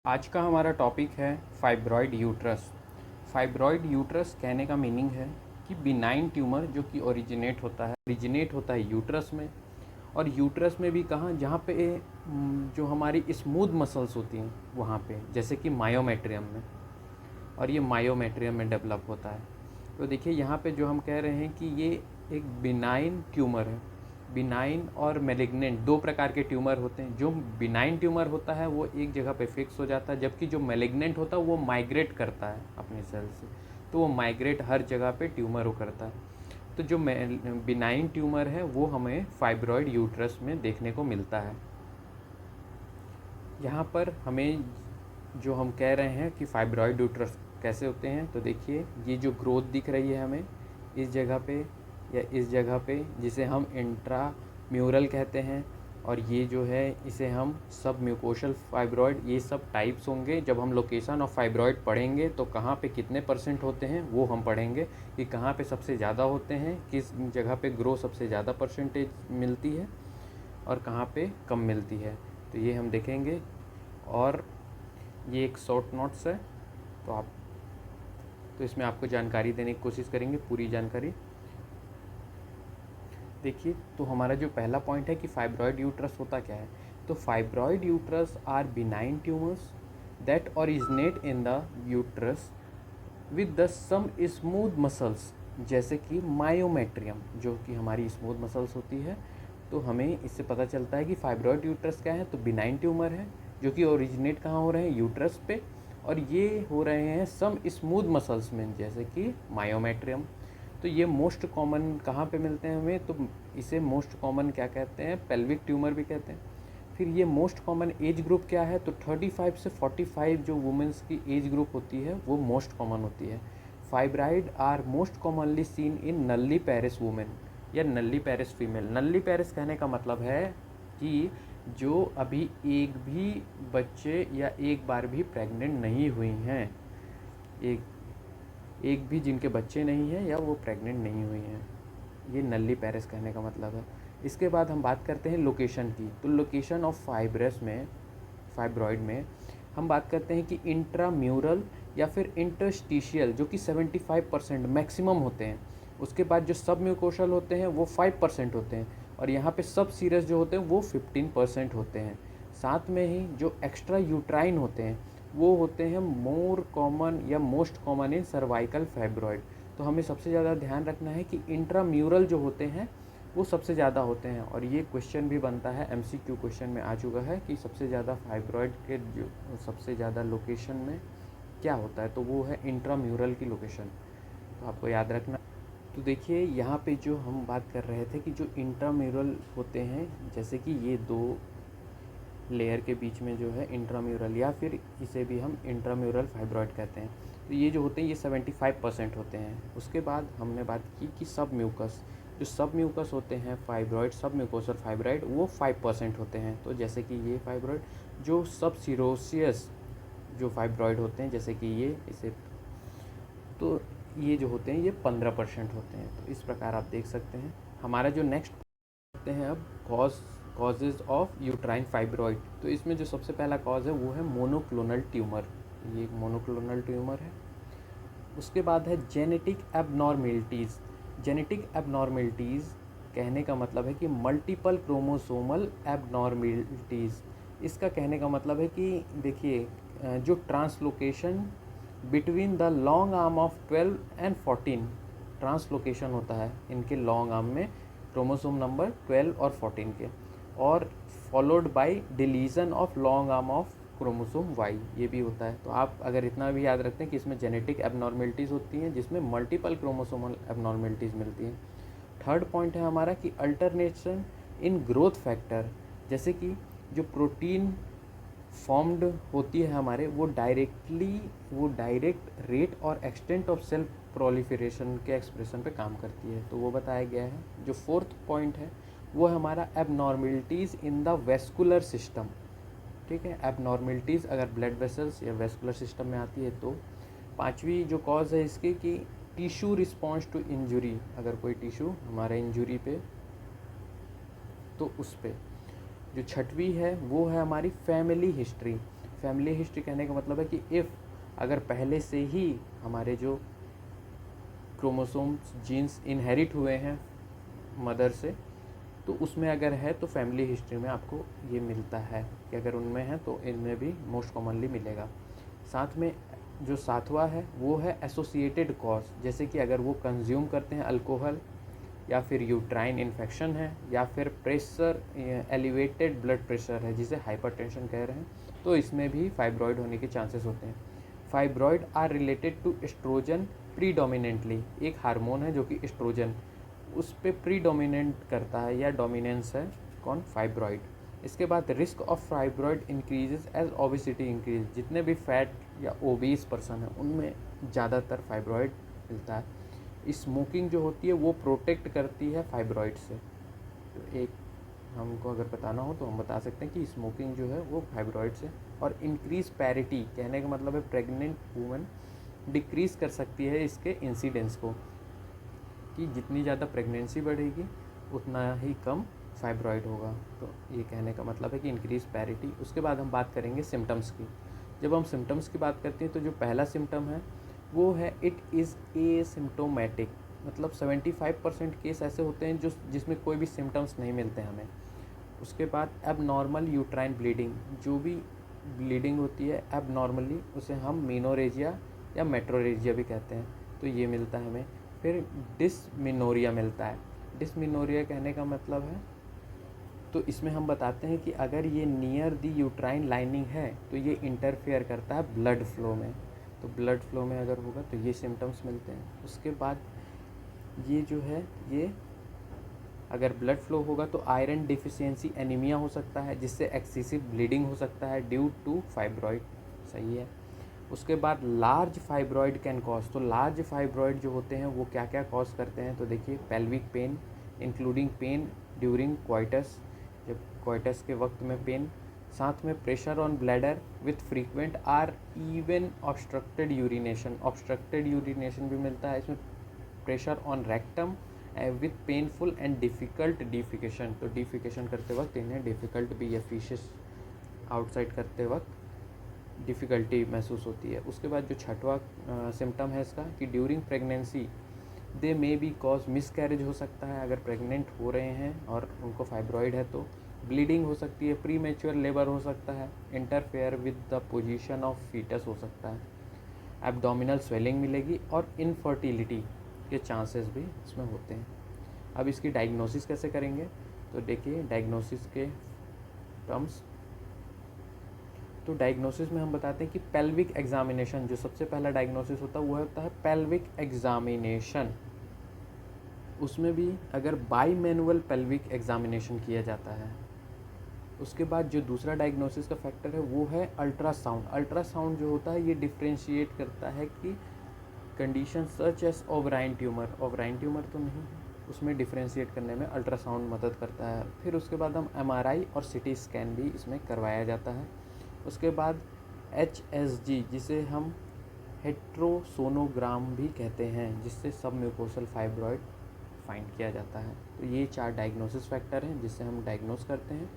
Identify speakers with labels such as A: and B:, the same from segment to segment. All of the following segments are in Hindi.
A: आज का हमारा टॉपिक है फाइब्रॉयड यूट्रस। फाइब्रॉयड यूट्रस कहने का मीनिंग है कि बिनाइन ट्यूमर जो कि ओरिजिनेट होता है यूट्रस में। और यूट्रस में भी कहाँ, जहाँ पे जो हमारी स्मूथ मसल्स होती हैं वहाँ पे, जैसे कि मायोमेट्रियम में, और ये मायोमेट्रियम में डेवलप होता है। तो देखिए यहाँ पे जो हम कह रहे हैं कि ये एक बिनाइन ट्यूमर है। बिनाइन और मेलिग्नेंट दो प्रकार के ट्यूमर होते हैं। जो बिनाइन ट्यूमर होता है वो एक जगह पे फिक्स हो जाता है, जबकि जो मेलिग्नेंट होता है वो माइग्रेट करता है अपने सेल से। तो वो माइग्रेट हर जगह पे ट्यूमर हो करता है। तो जो बिनाइन ट्यूमर है वो हमें फाइब्रॉयड यूट्रस में देखने को मिलता है। यहाँ पर हमें जो हम कह रहे हैं कि फाइब्रॉयड यूट्रस कैसे होते हैं, तो देखिए ये जो ग्रोथ दिख रही है हमें इस जगह पे या इस जगह पे, जिसे हम इंट्राम्यूरल कहते हैं, और ये जो है इसे हम सब म्यूकोशल फाइब्रॉयड, ये सब टाइप्स होंगे। जब हम लोकेशन ऑफ फाइब्रॉयड पढ़ेंगे तो कहाँ पे कितने परसेंट होते हैं वो हम पढ़ेंगे, कि कहाँ पे सबसे ज़्यादा होते हैं, किस जगह पे ग्रो सबसे ज़्यादा परसेंटेज मिलती है और कहाँ पे कम मिलती है, तो ये हम देखेंगे। और ये एक शॉर्ट नोट्स है, तो इसमें आपको जानकारी देने की कोशिश करेंगे, पूरी जानकारी। देखिए, तो हमारा जो पहला पॉइंट है कि फाइब्रॉयड यूट्रस होता क्या है, तो fibroid uterus are benign tumours that originate in the uterus with the some smooth muscles, जैसे कि मायोमेट्रियम जो कि हमारी स्मूथ मसल्स होती है। तो हमें इससे पता चलता है कि फाइब्रॉयड यूट्रस क्या है, तो बिनाइन ट्यूमर है जो कि ओरिजिनेट कहाँ हो रहे हैं, यूट्रस पे, और ये हो रहे हैं सम स्मूथ मसल्स में, जैसे कि मायोमेट्रियम। तो ये मोस्ट कॉमन कहाँ पे मिलते हैं हमें, तो इसे मोस्ट कॉमन क्या कहते हैं, पेल्विक ट्यूमर भी कहते हैं। फिर ये मोस्ट कॉमन एज ग्रुप क्या है, तो 35 से 45 जो वुमेंस की एज ग्रुप होती है वो मोस्ट कॉमन होती है। Fibroid are most commonly seen in nulliparous women या nulliparous female. Nulliparous कहने का मतलब है कि जो अभी एक भी बच्चे या एक बार भी प्रेग्नेंट नहीं हुई हैं, एक भी जिनके बच्चे नहीं हैं या वो प्रेग्नेंट नहीं हुई हैं, ये नल्ली पेरिस कहने का मतलब है। इसके बाद हम बात करते हैं लोकेशन की। तो लोकेशन ऑफ फाइब्रॉयड में हम बात करते हैं कि इंट्राम्यूरल या फिर इंटरस्टिशियल, जो कि 75% मैक्सिमम होते हैं। उसके बाद जो सब म्यूकोशल होते हैं वो 5% होते हैं, और यहाँ पे सब सीरस जो होते हैं वो 15% होते हैं। साथ में ही जो एक्स्ट्रा यूट्राइन होते हैं वो होते हैं मोर कॉमन या most common in cervical fibroid. तो हमें सबसे ज़्यादा ध्यान रखना है कि इंट्राम्यूरल जो होते हैं वो सबसे ज़्यादा होते हैं। और ये क्वेश्चन भी बनता है, एमसीक्यू क्वेश्चन में आ चुका है कि सबसे ज़्यादा फाइब्रॉयड के जो सबसे ज़्यादा लोकेशन में क्या होता है, तो वो है इंट्राम्यूरल की लोकेशन, तो आपको याद रखना। तो देखिए यहाँ पे जो हम बात कर रहे थे कि जो इंट्राम्यूरल होते हैं, जैसे कि ये दो लेयर के बीच में जो है इंट्राम्यूरल, या फिर इसे भी हम इंट्राम्यूरल फाइब्रॉयड कहते हैं, तो ये जो होते हैं ये 75% होते हैं। उसके बाद हमने बात की कि सब म्यूकस, जो सब म्यूकस होते हैं फाइब्रॉयड, सब म्यूकोसल फाइब्रॉयड, वो 5% होते हैं। तो जैसे कि ये फाइब्रॉयड, जो सब सीरोसियस जो फाइब्रॉयड होते हैं, जैसे कि ये इसे, तो ये जो होते हैं ये 15% होते हैं। तो इस प्रकार आप देख सकते हैं। हमारा जो नेक्स्ट देखते हैं अब कॉजेज़ ऑफ यूट्राइन फाइब्रॉयड। तो इसमें जो सबसे पहला कॉज है वो है मोनोक्लोनल ट्यूमर, ये एक मोनोक्लोनल ट्यूमर है। उसके बाद है जेनेटिक एबनॉर्मेलिटीज़। जेनेटिक एबनॉर्मेलिटीज़ कहने का मतलब है कि मल्टीपल क्रोमोसोमल एबनॉर्मेलिटीज़। इसका कहने का मतलब है कि देखिए, जो translocation between the long arm of 12 and 14, translocation होता है इनके लॉन्ग आर्म में, क्रोमोसोम नंबर 12 और 14 के, और followed by deletion of long arm of chromosome Y, ये भी होता है। तो आप अगर इतना भी याद रखते हैं कि इसमें जेनेटिक एबनॉर्मेलिटीज़ होती हैं जिसमें मल्टीपल क्रोमोसोमल एबनॉर्मेलिटीज़ मिलती हैं। थर्ड पॉइंट है हमारा कि अल्टरनेशन इन ग्रोथ फैक्टर, जैसे कि जो प्रोटीन फॉर्म्ड होती है हमारे, वो डायरेक्ट रेट और एक्सटेंट ऑफ सेल प्रोलिफरेशन के एक्सप्रेशन पे काम करती है, तो वो बताया गया है। जो फोर्थ पॉइंट है वो है हमारा abnormalities in the vascular system. ठीक है, एबनॉर्मेलिटीज़ अगर ब्लड वेसल्स या वेस्कुलर सिस्टम में आती है तो। पांचवी जो कॉज है इसकी कि टिश्यू रिस्पॉन्स टू इंजुरी, अगर कोई टिश्यू हमारे इंजुरी पे, तो उस पे। जो छठवीं है वो है हमारी फैमिली हिस्ट्री। फैमिली हिस्ट्री कहने का मतलब है कि इफ़ अगर पहले से ही हमारे जो क्रोमोसोम्स जीन्स इनहेरिट हुए हैं मदर से, तो उसमें अगर है तो फैमिली हिस्ट्री में आपको ये मिलता है कि अगर उनमें है तो इनमें भी मोस्ट कॉमनली मिलेगा। साथ में जो सातवां है वो है एसोसिएटेड कॉज, जैसे कि अगर वो कंज्यूम करते हैं अल्कोहल, या फिर यूट्राइन इन्फेक्शन है, या फिर प्रेशर एलिवेटेड ब्लड प्रेशर है जिसे हाइपरटेंशन कह रहे हैं, तो इसमें भी फाइब्रॉइड होने के चांसेस होते हैं। Fibroid are related to estrogen predominantly, एक हार्मोन है जो कि एस्ट्रोजन उस पर प्रीडोमिनेंट करता है या डोमिनेंस है कौन, फाइब्रॉइड। इसके बाद risk of fibroid increases age obesity increase, जितने भी फैट या ओबीस पर्सन है उनमें ज़्यादातर फाइब्रॉइड मिलता है। स्मोकिंग जो होती है वो प्रोटेक्ट करती है फाइब्रॉइड से। तो एक हमको अगर बताना हो तो हम बता सकते हैं कि स्मोकिंग जो है वो फाइब्रॉइड से। और इंक्रीज पैरिटी कहने का मतलब है प्रेग्नेंट वूमेन डिक्रीज़ कर सकती है इसके इंसिडेंस को, कि जितनी ज़्यादा प्रेगनेंसी बढ़ेगी उतना ही कम फाइब्रॉइड होगा। तो ये कहने का मतलब है कि इंक्रीज पैरिटी। उसके बाद हम बात करेंगे सिम्टम्स की। जब हम सिम्टम्स की बात करते हैं तो जो पहला सिम्टम है वो है इट इज़ एसिम्प्टोमेटिक, मतलब 75% केस ऐसे होते हैं जिसमें कोई भी सिम्टम्स नहीं मिलते हमें। उसके बाद एबनॉर्मल यूट्राइन ब्लीडिंग, जो भी ब्लीडिंग होती है एबनॉर्मली उसे हम मीनोरेजिया या मेट्रोरेजिया भी कहते हैं, तो ये मिलता है हमें। फिर डिसमिनोरिया मिलता है। डिसमिनोरिया कहने का मतलब है, तो इसमें हम बताते हैं कि अगर ये नियर दी यूट्राइन लाइनिंग है तो ये इंटरफेयर करता है ब्लड फ्लो में, तो ब्लड फ्लो में अगर होगा तो ये सिम्टम्स मिलते हैं। उसके बाद ये जो है ये अगर ब्लड फ्लो होगा तो आयरन डिफिशियंसी एनीमिया हो सकता है, जिससे एक्सेसिव ब्लीडिंग हो सकता है ड्यू टू फाइब्रॉइड। सही है। उसके बाद लार्ज फाइब्रॉइड कैन कॉज, तो लार्ज फाइब्रॉइड जो होते हैं वो क्या क्या कॉज करते हैं, तो देखिए pelvic pain including pain during coitus, जब क्वाइटस के वक्त में पेन, साथ में pressure on bladder with frequent or even obstructed urination भी मिलता है इसमें, pressure on rectum with painful and difficult defecation, तो डिफिकेशन करते वक्त इन्हें डिफ़िकल्ट भी या फीशेस आउटसाइड करते वक्त डिफ़िकल्टी महसूस होती है। उसके बाद जो छठवां सिम्टम है इसका कि during pregnancy they may be cause miscarriage हो सकता है, अगर प्रेग्नेंट हो रहे हैं और उनको फाइब्रॉइड है तो ब्लीडिंग हो सकती है, प्री मैच्योर लेबर हो सकता है, interfere with the position of foetus हो सकता है, एब्डोमिनल स्वेलिंग मिलेगी और इनफर्टिलिटी के चांसेस भी इसमें होते हैं। अब इसकी डायग्नोसिस कैसे करेंगे, तो देखिए डायग्नोसिस के टर्म्स, तो डायग्नोसिस में हम बताते हैं कि पेल्विक एग्जामिनेशन, जो सबसे पहला डायग्नोसिस होता है वो होता है पेल्विक एग्जामिनेशन। उसमें भी अगर बाई मैनुअल पेल्विक एग्जामिनेशन किया जाता है। उसके बाद जो दूसरा डायग्नोसिस का फैक्टर है वो है अल्ट्रासाउंड। अल्ट्रासाउंड जो होता है ये डिफ्रेंशिएट करता है कि condition such as ovarian tumour, ovarian tumour तो नहीं है, उसमें डिफ्रेंशिएट करने में अल्ट्रासाउंड मदद करता है। फिर उसके बाद हम एमआरआई और सिटी स्कैन भी इसमें करवाया जाता है। उसके बाद HSG जिसे हम हेट्रोसोनोग्राम भी कहते हैं, जिससे सब म्यूकोसल फाइब्रॉइड फाइंड किया जाता है। तो ये 4 डायग्नोसिस फैक्टर हैं जिससे हम डायग्नोस करते हैं।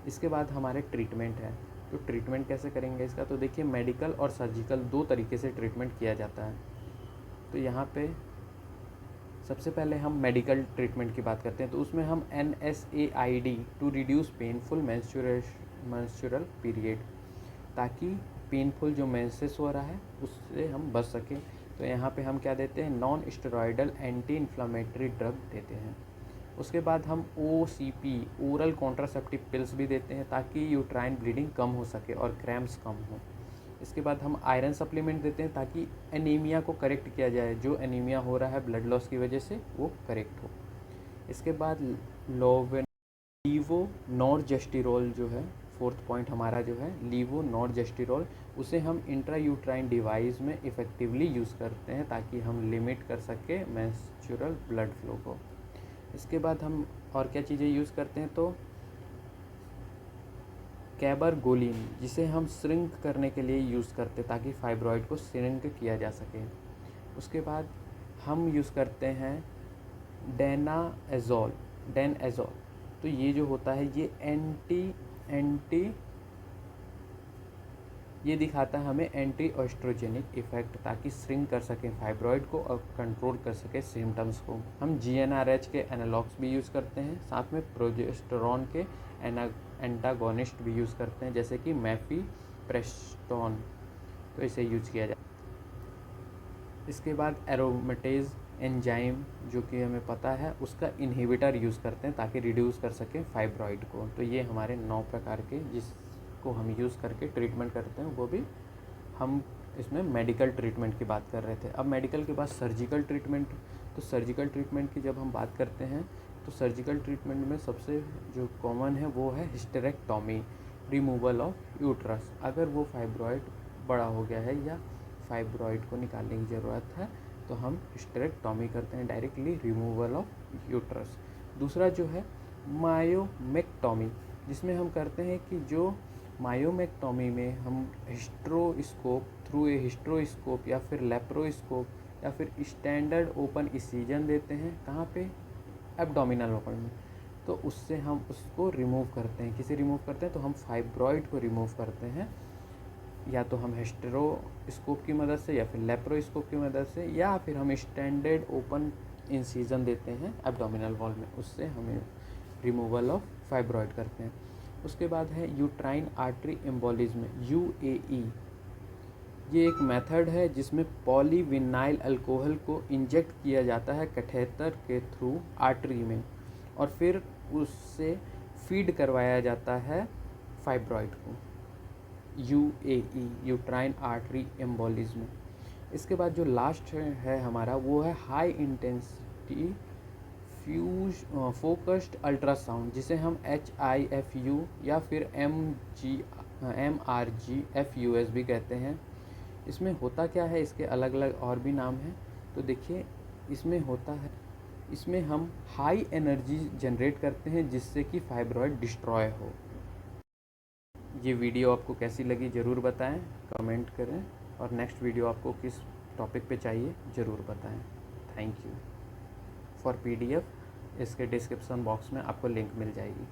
A: इसके बाद हमारे ट्रीटमेंट है, तो ट्रीटमेंट कैसे करेंगे इसका, तो देखिए मेडिकल और सर्जिकल 2 तरीके से ट्रीटमेंट किया जाता है। तो यहाँ पे सबसे पहले हम मेडिकल ट्रीटमेंट की बात करते हैं, तो उसमें हम NSAID to reduce painful menstrual period, ताकि पेनफुल जो मेंसेस हो रहा है उससे हम बच सकें। तो यहाँ पे हम क्या देते हैं, non steroidal anti inflammatory drug देते हैं। उसके बाद हम OCP ओरल कॉन्ट्रासेप्टिव पिल्स भी देते हैं ताकि यूट्राइन ब्लीडिंग कम हो सके और क्रैम्प्स कम हो। इसके बाद हम आयरन सप्लीमेंट देते हैं ताकि एनीमिया को करेक्ट किया जाए, जो एनीमिया हो रहा है ब्लड लॉस की वजह से वो करेक्ट हो। इसके बाद लीवो नॉर्जेस्टिरोल जो है, 4th पॉइंट हमारा जो है लीवो नॉर्जेस्टिरोल, उसे हम इंट्रा यूट्राइन डिवाइस में इफ़ेक्टिवली यूज़ करते हैं ताकि हम लिमिट कर सके मेंस्ट्रुअल ब्लड फ्लो को। इसके बाद हम और क्या चीज़ें यूज़ करते हैं, तो कैबरगोलिन जिसे हम श्रिंक करने के लिए यूज़ करते हैं ताकि फाइब्रॉइड को श्रिंक किया जा सके। उसके बाद हम यूज़ करते हैं डेनाएज़ोल, तो ये जो होता है ये एंटी ये दिखाता है हमें एंटी एस्ट्रोजेनिक इफेक्ट, ताकि श्रिंक कर सकें फाइब्रॉइड को और कंट्रोल कर सकें सिम्टम्स को। हम GnRH के एनालॉग्स भी यूज़ करते हैं, साथ में प्रोजेस्टेरॉन के एंटागोनिस्ट भी यूज़ करते हैं, जैसे कि मेफीप्रेस्टोन, तो इसे यूज़ किया जाए। इसके बाद एरोमेटेज एंजाइम, जो कि हमें पता है, उसका इन्हिबिटर यूज़ करते हैं ताकि रिड्यूस कर सकें फाइब्रॉइड को। तो ये हमारे 9 प्रकार के जिसको हम यूज़ करके ट्रीटमेंट करते हैं, वो भी हम इसमें मेडिकल ट्रीटमेंट की बात कर रहे थे। अब मेडिकल के बाद सर्जिकल ट्रीटमेंट, तो सर्जिकल ट्रीटमेंट की जब हम बात करते हैं तो सर्जिकल ट्रीटमेंट में सबसे जो कॉमन है वो है हिस्टेरेक्टॉमी, रिमूवल ऑफ यूट्रस। अगर वो फाइब्रॉइड बड़ा हो गया है या फाइब्रॉइड को निकालने की ज़रूरत है तो हम हिस्टेरेक्टॉमी करते हैं, डायरेक्टली रिमूवल ऑफ यूट्रस। दूसरा जो है मायोमेक्टॉमी, जिसमें हम करते हैं कि जो मायोमेक्टॉमी में हम हिस्ट्रोस्कोप, थ्रू ए हिस्ट्रोस्कोप या फिर लेप्रोस्कोप या फिर स्टैंडर्ड ओपन इंसिजन देते हैं, कहाँ पे, एब्डोमिनल ओपन में। तो उससे हम उसको रिमूव करते हैं। किसे रिमूव करते हैं, तो हम फाइब्रॉइड को रिमूव करते हैं, या तो हम हिस्टेरोस्कोप की मदद से या फिर लेप्रोस्कोप की मदद से, या फिर हम स्टैंडर्ड ओपन इंसिजन देते हैं एब्डोमिनल वॉल में, उससे हमें रिमूवल ऑफ फाइब्रॉइड करते हैं। उसके बाद है यूट्राइन आर्टरी एम्बोलिज्म, UAE। ये एक मेथड है जिसमें पॉलीविनाइल अल्कोहल को इंजेक्ट किया जाता है कैथेटर के थ्रू आर्टरी में, और फिर उससे फीड करवाया जाता है फाइब्रॉइड को। UAE, uterine artery embolism. इसके बाद जो लास्ट है हमारा, वो है हाई इंटेंसिटी फोकस्ड अल्ट्रासाउंड, जिसे हम HIFU या फिर MRGFUS भी कहते हैं। इसमें होता क्या है, इसके अलग अलग और भी नाम हैं। तो देखिए, इसमें होता है, इसमें हम हाई एनर्जी जनरेट करते हैं जिससे कि फाइब्रॉइड डिस्ट्रॉय हो। ये वीडियो आपको कैसी लगी ज़रूर बताएं, कमेंट करें, और नेक्स्ट वीडियो आपको किस टॉपिक पे चाहिए ज़रूर बताएं। Thank you. फॉर PDF इसके डिस्क्रिप्शन बॉक्स में आपको लिंक मिल जाएगी।